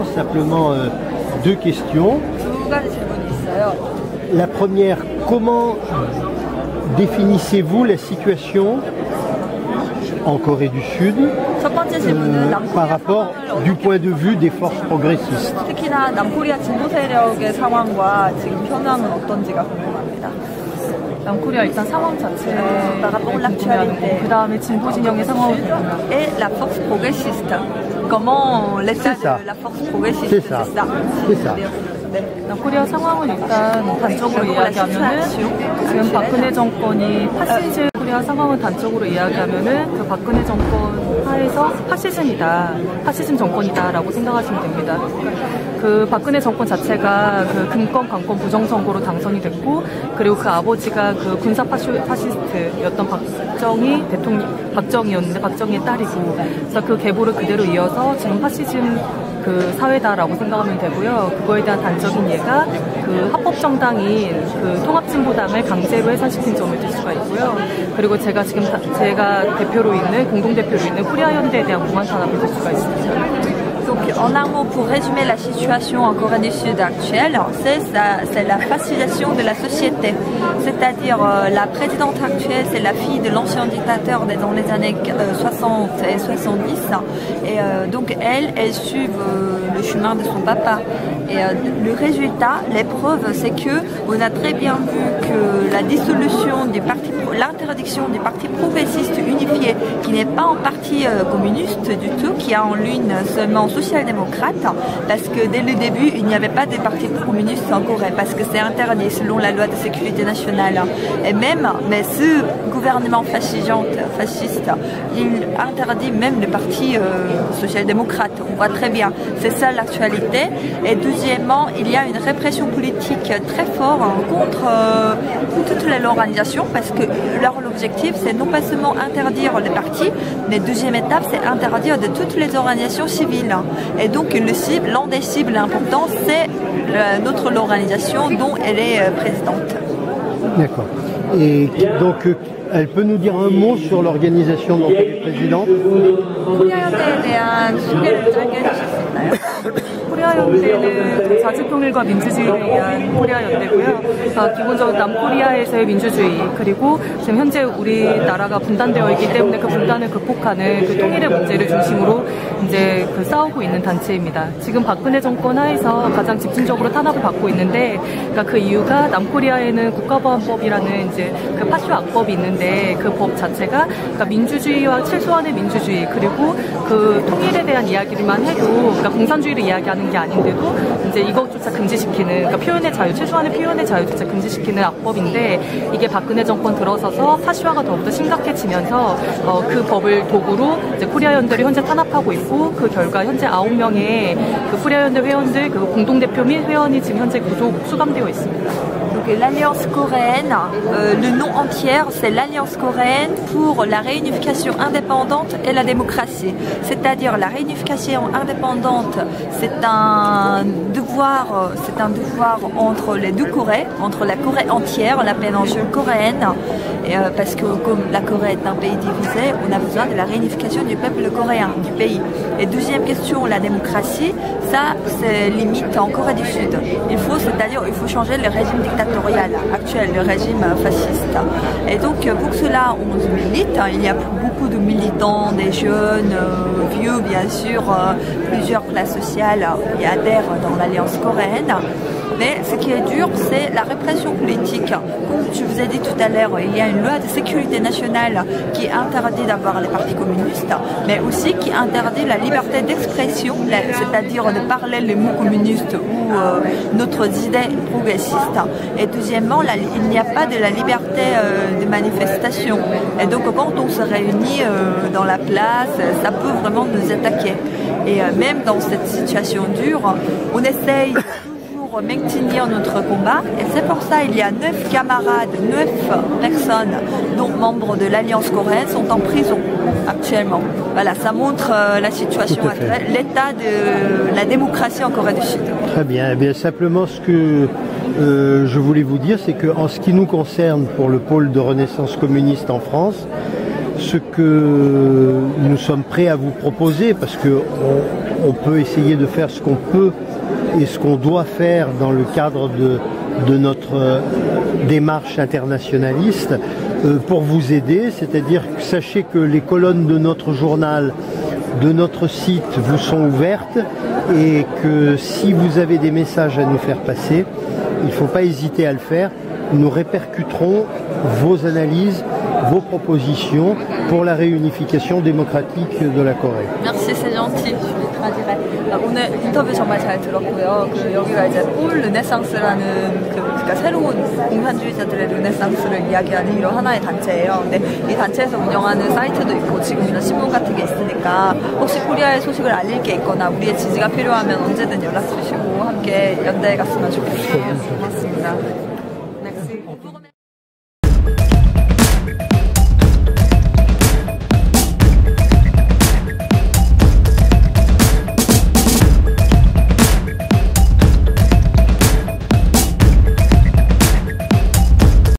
questions, simplement deux questions. La première, comment définissez-vous la situation en Corée du Sud par rapport du point de vue des forces progressistes? 특히나 남코리아 진보 세력의 상황과 지금 현황은 어떤지가 궁금합니다. 남코리아 일단 상황 자체 l'actualité. 그 다음에 진보 진영의 상황을 et la force progressiste. Comment l'état de la force progressiste? C'est ça. 남코리아 상황은 일단 단적으로 이야기하면은 지금 박근혜 정권이 파시즘 코리아 상황은 단적으로 이야기하면은 그 박근혜 정권 하에서 파시즘이다, 파시즘 정권이다라고 생각하시면 됩니다. 그 박근혜 정권 자체가 그 금권 강권 부정 선거로 당선이 됐고, 그리고 그 아버지가 그 군사 파시스트였던 박정희였는데 박정희의 딸이고, 그래서 그 계보를 그대로 이어서 지금 파시즘 그 사회다라고 생각하면 되고요. 그거에 대한 단적인 예가 그 합법 정당인 그 통합진보당을 강제로 해산시킨 점을 들 수가 있고요. 그리고 제가 대표로 있는 공동 대표로 있는 코리아 현대에 대한 공안 탄압을 들 수가 있습니다. Donc en un mot, pour résumer la situation en Corée du Sud actuelle, c'est la fascisation de la société. C'est-à-dire la présidente actuelle, c'est la fille de l'ancien dictateur dans les années 60 et 70. Et donc elle suit le chemin de son papa. Et le résultat, l'épreuve, c'est que on a très bien vu que la dissolution du parti, l'interdiction du parti progressiste unifié, qui n'est pas un parti communiste du tout, qui a en l'une seulement social-démocrate, parce que dès le début, il n'y avait pas de parti communiste en Corée, parce que c'est interdit selon la loi de sécurité nationale. Et même, mais ce gouvernement fasciste, il interdit même le parti social-démocrate. On voit très bien. C'est ça l'actualité. Et deuxièmement, il y a une répression politique très forte contre toutes les organisations, parce que leur objectif, c'est non pas seulement interdire les partis, mais deuxième étape, c'est interdire de toutes les organisations civiles. Et donc, l'un des cibles importantes, c'est notre organisation dont elle est présidente. D'accord. Et donc, elle peut nous dire un mot sur l'organisation dont elle est présidente? 코리아 연대는 자주통일과 민주주의를 위한 코리아 연대고요. 기본적으로 남코리아에서의 민주주의, 그리고 지금 현재 우리나라가 분단되어 있기 때문에 그 분단을 극복하는 그 통일의 문제를 중심으로 이제 그 싸우고 있는 단체입니다. 지금 박근혜 정권 하에서 가장 집중적으로 탄압을 받고 있는데, 그러니까 그 이유가 남코리아에는 국가보안법이라는 이제 그 파쇼 악법이 있는데, 그 법 자체가 그러니까 민주주의와 최소한의 민주주의, 그리고 그 통일에 대한 이야기를만 해도, 그러니까 공산주의를 이야기하는 게 아닌데도 이제 이것조차 금지시키는, 그러니까 표현의 자유, 최소한의 표현의 자유조차 금지시키는 악법인데, 이게 박근혜 정권 들어서서 파시화가 더욱더 심각해지면서 그 법을 도구로 이제 코리아 연대를 현재 탄압하고 있고, 그 결과 현재 9명의 그 코리아 연대 회원들, 그 공동 대표 및 회원이 지금 현재 구속 수감되어 있습니다. Donc l'Alliance coréenne, le nom entier, c'est l'Alliance coréenne pour la réunification indépendante et la démocratie. C'est-à-dire la réunification indépendante, c'est un devoir entre les deux Corées, entre la Corée entière, la péninsule coréenne, et, parce que comme la Corée est un pays divisé, on a besoin de la réunification du peuple coréen, du pays. Et deuxième question, la démocratie, ça c'est limite en Corée du Sud. Il faut changer le régime dictatorial actuel, le régime fasciste. Et donc pour cela on milite, il y a beaucoup de militants, des jeunes, vieux bien sûr, plusieurs classes sociales qui adhèrent dans l'Alliance coréenne. Mais ce qui est dur, c'est la répression politique. Comme je vous ai dit tout à l'heure, il y a une loi de sécurité nationale qui interdit d'avoir les partis communistes, mais aussi qui interdit la liberté d'expression, c'est-à-dire de parler les mots communistes ou notre idée progressiste. Et deuxièmement, il n'y a pas de la liberté de manifestation. Et donc quand on se réunit dans la place, ça peut vraiment nous attaquer. Et même dans cette situation dure, on essaye maintenir notre combat, et c'est pour ça il y a 9 camarades, 9 personnes, dont membres de l'Alliance coréenne, sont en prison actuellement. Voilà, ça montre la situation actuelle, l'état de la démocratie en Corée du Sud. Très bien. Eh bien simplement ce que je voulais vous dire, c'est qu'en ce qui nous concerne pour le pôle de Renaissance communiste en France, ce que nous sommes prêts à vous proposer, parce que on peut essayer de faire ce qu'on peut et ce qu'on doit faire dans le cadre de notre démarche internationaliste pour vous aider, c'est-à-dire que sachez que les colonnes de notre journal, de notre site vous sont ouvertes et que si vous avez des messages à nous faire passer, il ne faut pas hésiter à le faire. Nous répercuterons vos analyses, vos propositions pour la réunification démocratique de la Corée. Merci, c'est gentil. 오늘 인터뷰 정말 잘 들었고요. 여기가 이제 폴 르네상스라는 그러니까 새로운 공산주의자들의 르네상스를 이야기하는 이런 하나의 단체예요. 근데 이 단체에서 운영하는 사이트도 있고 지금 이런 신문 같은 게 있으니까 혹시 코리아의 소식을 알릴 게 있거나 우리의 지지가 필요하면 언제든 연락 주시고 함께 연대해 갔으면 좋겠어요. 고맙습니다.